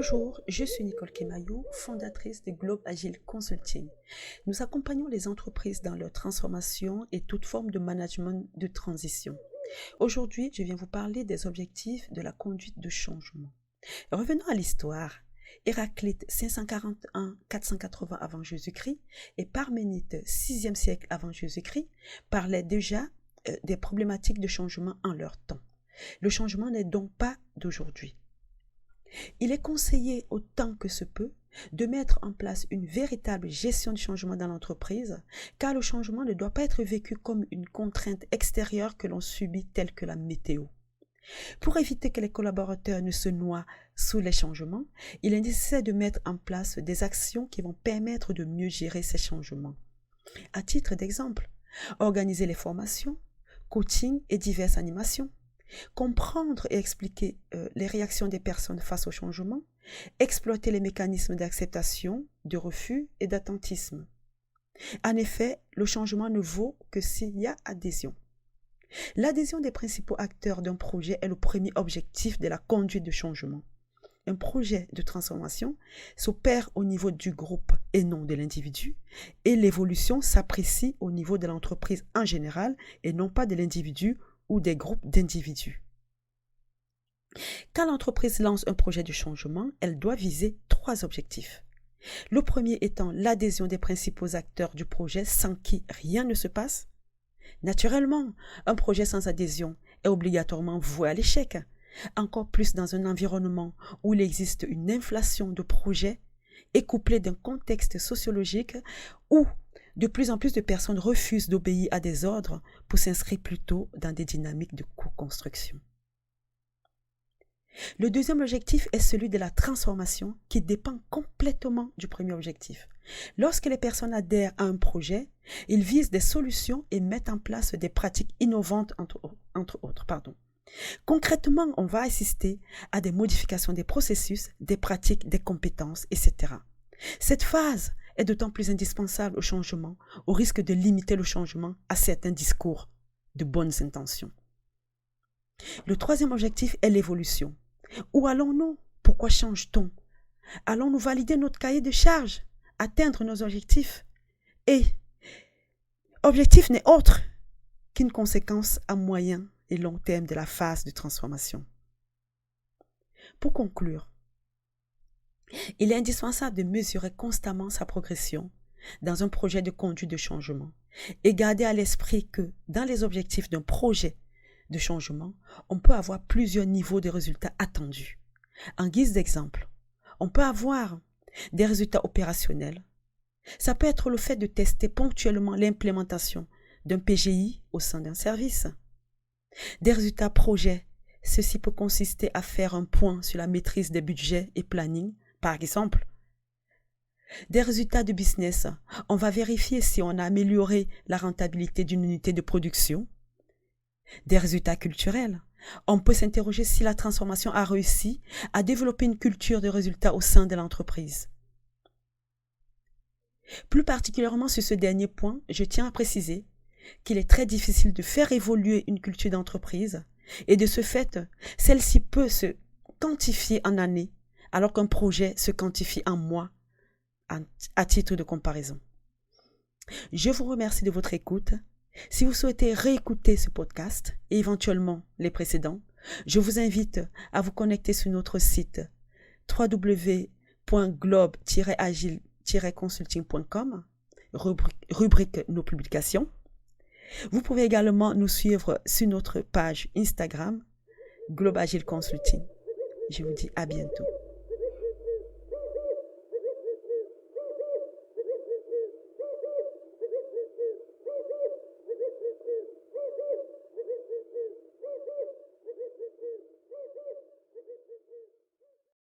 Bonjour, je suis Nicole Kemayou, fondatrice de Globe Agile Consulting. Nous accompagnons les entreprises dans leur transformation et toute forme de management de transition. Aujourd'hui, je viens vous parler des objectifs de la conduite de changement. Revenons à l'histoire. Héraclite 541-480 avant Jésus-Christ et Parménide 6e siècle avant Jésus-Christ parlaient déjà des problématiques de changement en leur temps. Le changement n'est donc pas d'aujourd'hui. Il est conseillé autant que se peut de mettre en place une véritable gestion du changement dans l'entreprise, car le changement ne doit pas être vécu comme une contrainte extérieure que l'on subit telle que la météo. Pour éviter que les collaborateurs ne se noient sous les changements, il est nécessaire de mettre en place des actions qui vont permettre de mieux gérer ces changements. À titre d'exemple, organiser les formations, coaching et diverses animations, comprendre et expliquer les réactions des personnes face au changement, exploiter les mécanismes d'acceptation, de refus et d'attentisme. En effet, le changement ne vaut que s'il y a adhésion. L'adhésion des principaux acteurs d'un projet est le premier objectif de la conduite de changement. Un projet de transformation s'opère au niveau du groupe et non de l'individu, et l'évolution s'apprécie au niveau de l'entreprise en général et non pas de l'individu ou des groupes d'individus. Quand l'entreprise lance un projet de changement, elle doit viser 3 objectifs. Le premier étant l'adhésion des principaux acteurs du projet sans qui rien ne se passe. Naturellement, un projet sans adhésion est obligatoirement voué à l'échec, encore plus dans un environnement où il existe une inflation de projets et couplée d'un contexte sociologique où de plus en plus de personnes refusent d'obéir à des ordres pour s'inscrire plutôt dans des dynamiques de co-construction. Le deuxième objectif est celui de la transformation qui dépend complètement du premier objectif. Lorsque les personnes adhèrent à un projet, ils visent des solutions et mettent en place des pratiques innovantes entre autres. Concrètement, on va assister à des modifications des processus, des pratiques, des compétences, etc. Cette phase est d'autant plus indispensable au changement, au risque de limiter le changement à certains discours de bonnes intentions. Le troisième objectif est l'évolution. Où allons-nous? Pourquoi change-t-on? Allons-nous valider notre cahier de charges, atteindre nos objectifs? Et objectif n'est autre qu'une conséquence à moyen et long terme de la phase de transformation. Pour conclure, il est indispensable de mesurer constamment sa progression dans un projet de conduite de changement et garder à l'esprit que dans les objectifs d'un projet de changement, on peut avoir plusieurs niveaux de résultats attendus. En guise d'exemple, on peut avoir des résultats opérationnels. Ça peut être le fait de tester ponctuellement l'implémentation d'un PGI au sein d'un service. Des résultats projets, ceci peut consister à faire un point sur la maîtrise des budgets et planning, par exemple. Des résultats de business, on va vérifier si on a amélioré la rentabilité d'une unité de production. Des résultats culturels, on peut s'interroger si la transformation a réussi à développer une culture de résultats au sein de l'entreprise. Plus particulièrement sur ce dernier point, je tiens à préciser qu'il est très difficile de faire évoluer une culture d'entreprise et de ce fait, celle-ci peut se quantifier en années alors qu'un projet se quantifie en mois à titre de comparaison. Je vous remercie de votre écoute. Si vous souhaitez réécouter ce podcast et éventuellement les précédents, je vous invite à vous connecter sur notre site www.globe-agile-consulting.com, rubrique nos publications. Vous pouvez également nous suivre sur notre page Instagram, Globe Agile Consulting. Je vous dis à bientôt.